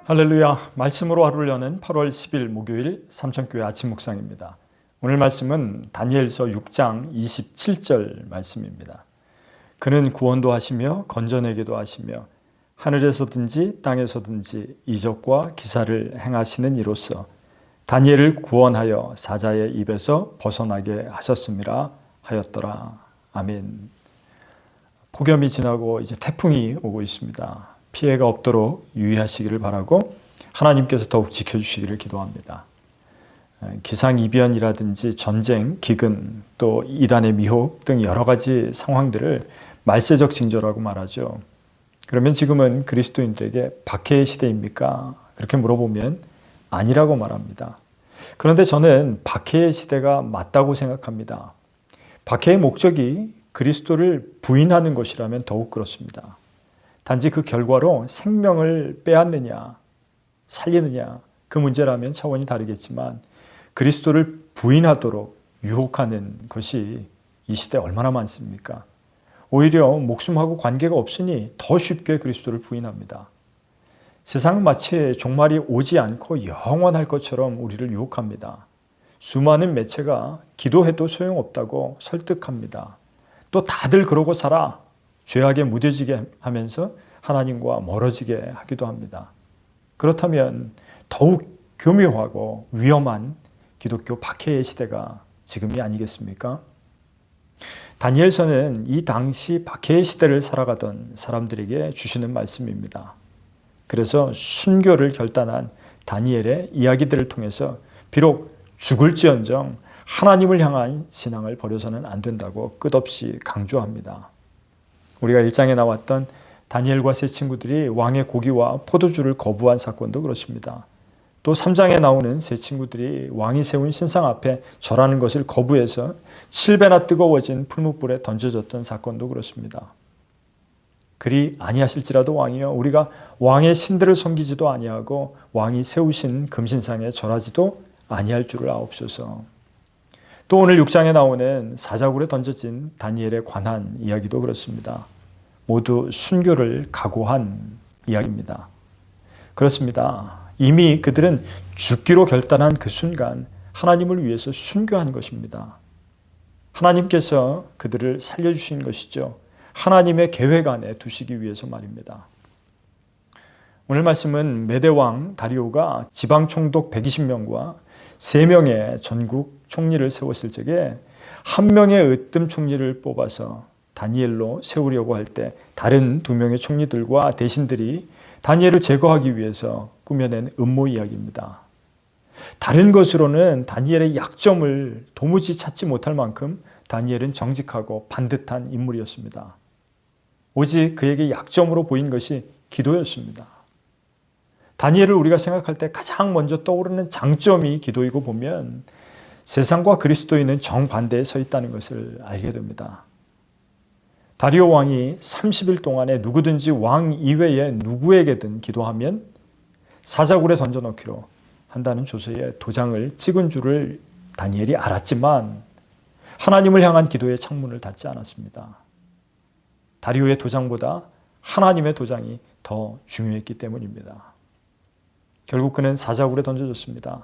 할렐루야. 말씀으로 하루를 여는 8월 10일 목요일 삼천교회 아침 묵상입니다. 오늘 말씀은 다니엘서 6장 27절 말씀입니다. 그는 구원도 하시며 건져내기도 하시며 하늘에서든지 땅에서든지 이적과 기사를 행하시는 이로써 다니엘을 구원하여 사자의 입에서 벗어나게 하셨음이라 하였더라. 아멘. 폭염이 지나고 이제 태풍이 오고 있습니다. 피해가 없도록 유의하시기를 바라고 하나님께서 더욱 지켜주시기를 기도합니다. 기상이변이라든지 전쟁, 기근, 또 이단의 미혹 등 여러 가지 상황들을 말세적 징조라고 말하죠. 그러면 지금은 그리스도인들에게 박해의 시대입니까? 그렇게 물어보면 아니라고 말합니다. 그런데 저는 박해의 시대가 맞다고 생각합니다. 박해의 목적이 그리스도를 부인하는 것이라면 더욱 그렇습니다. 단지 그 결과로 생명을 빼앗느냐, 살리느냐, 그 문제라면 차원이 다르겠지만 그리스도를 부인하도록 유혹하는 것이 이 시대에 얼마나 많습니까? 오히려 목숨하고 관계가 없으니 더 쉽게 그리스도를 부인합니다. 세상은 마치 종말이 오지 않고 영원할 것처럼 우리를 유혹합니다. 수많은 매체가 기도해도 소용없다고 설득합니다. 또 다들 그러고 살아. 죄악에 무뎌지게 하면서 하나님과 멀어지게 하기도 합니다. 그렇다면 더욱 교묘하고 위험한 기독교 박해의 시대가 지금이 아니겠습니까? 다니엘서는 이 당시 박해의 시대를 살아가던 사람들에게 주시는 말씀입니다. 그래서 순교를 결단한 다니엘의 이야기들을 통해서 비록 죽을지언정 하나님을 향한 신앙을 버려서는 안 된다고 끝없이 강조합니다. 우리가 1장에 나왔던 다니엘과 세 친구들이 왕의 고기와 포도주를 거부한 사건도 그렇습니다. 또 3장에 나오는 세 친구들이 왕이 세운 신상 앞에 절하는 것을 거부해서 7배나 뜨거워진 풀무불에 던져졌던 사건도 그렇습니다. 그리 아니하실지라도 왕이여 우리가 왕의 신들을 섬기지도 아니하고 왕이 세우신 금신상에 절하지도 아니할 줄을 아옵소서. 또 오늘 6장에 나오는 사자굴에 던져진 다니엘에 관한 이야기도 그렇습니다. 모두 순교를 각오한 이야기입니다. 그렇습니다. 이미 그들은 죽기로 결단한 그 순간 하나님을 위해서 순교한 것입니다. 하나님께서 그들을 살려주신 것이죠. 하나님의 계획 안에 두시기 위해서 말입니다. 오늘 말씀은 메대왕 다리오가 지방 총독 120명과 3명의 전국 총리를 세웠을 적에 한 명의 으뜸 총리를 뽑아서 다니엘로 세우려고 할 때 다른 2명의 총리들과 대신들이 다니엘을 제거하기 위해서 꾸며낸 음모 이야기입니다. 다른 것으로는 다니엘의 약점을 도무지 찾지 못할 만큼 다니엘은 정직하고 반듯한 인물이었습니다. 오직 그에게 약점으로 보인 것이 기도였습니다. 다니엘을 우리가 생각할 때 가장 먼저 떠오르는 장점이 기도이고 보면 세상과 그리스도인은 정반대에 서 있다는 것을 알게 됩니다. 다리오 왕이 30일 동안에 누구든지 왕 이외에 누구에게든 기도하면 사자굴에 던져넣기로 한다는 조서에 도장을 찍은 줄을 다니엘이 알았지만 하나님을 향한 기도의 창문을 닫지 않았습니다. 다리오의 도장보다 하나님의 도장이 더 중요했기 때문입니다. 결국 그는 사자굴에 던져졌습니다.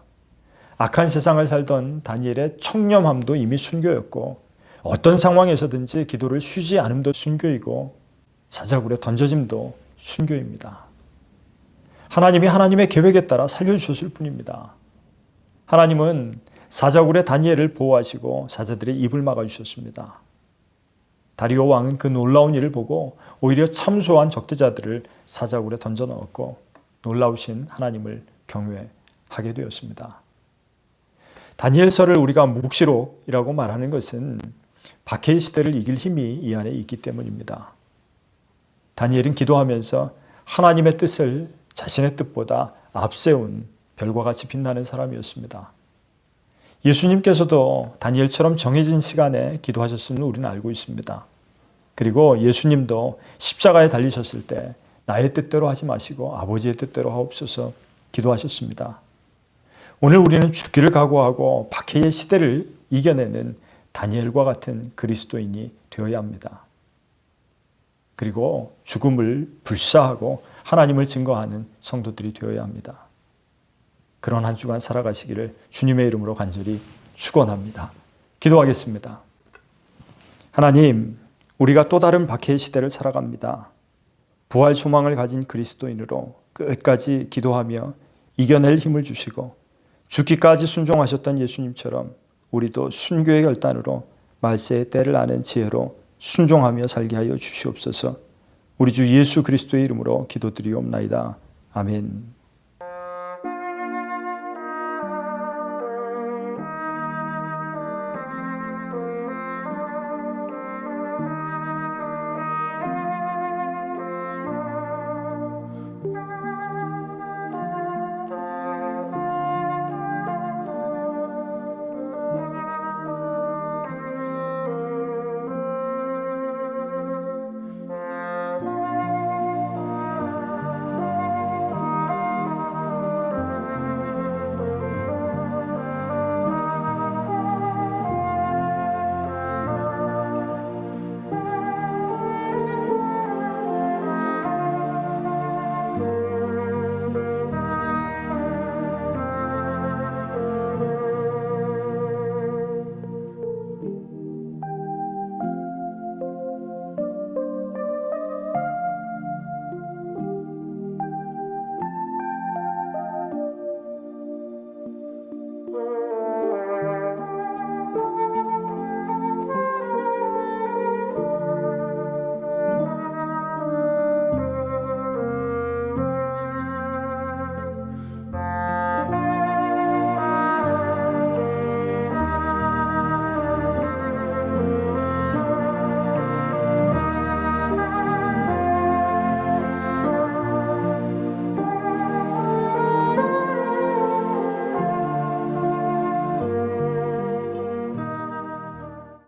악한 세상을 살던 다니엘의 청렴함도 이미 순교였고 어떤 상황에서든지 기도를 쉬지 않음도 순교이고 사자굴에 던져짐도 순교입니다. 하나님이 하나님의 계획에 따라 살려주셨을 뿐입니다. 하나님은 사자굴에 다니엘을 보호하시고 사자들의 입을 막아주셨습니다. 다리오 왕은 그 놀라운 일을 보고 오히려 참소한 적대자들을 사자굴에 던져 넣었고 놀라우신 하나님을 경외하게 되었습니다. 다니엘서를 우리가 묵시록이라고 말하는 것은 박해의 시대를 이길 힘이 이 안에 있기 때문입니다. 다니엘은 기도하면서 하나님의 뜻을 자신의 뜻보다 앞세운 별과 같이 빛나는 사람이었습니다. 예수님께서도 다니엘처럼 정해진 시간에 기도하셨음을 우리는 알고 있습니다. 그리고 예수님도 십자가에 달리셨을 때 나의 뜻대로 하지 마시고 아버지의 뜻대로 하옵소서 기도하셨습니다. 오늘 우리는 죽기를 각오하고 박해의 시대를 이겨내는 다니엘과 같은 그리스도인이 되어야 합니다. 그리고 죽음을 불사하고 하나님을 증거하는 성도들이 되어야 합니다. 그런 한 주간 살아가시기를 주님의 이름으로 간절히 축원합니다. 기도하겠습니다. 하나님, 우리가 또 다른 박해의 시대를 살아갑니다. 부활 소망을 가진 그리스도인으로 끝까지 기도하며 이겨낼 힘을 주시고 죽기까지 순종하셨던 예수님처럼 우리도 순교의 결단으로 말세의 때를 아는 지혜로 순종하며 살게 하여 주시옵소서. 우리 주 예수 그리스도의 이름으로 기도드리옵나이다. 아멘.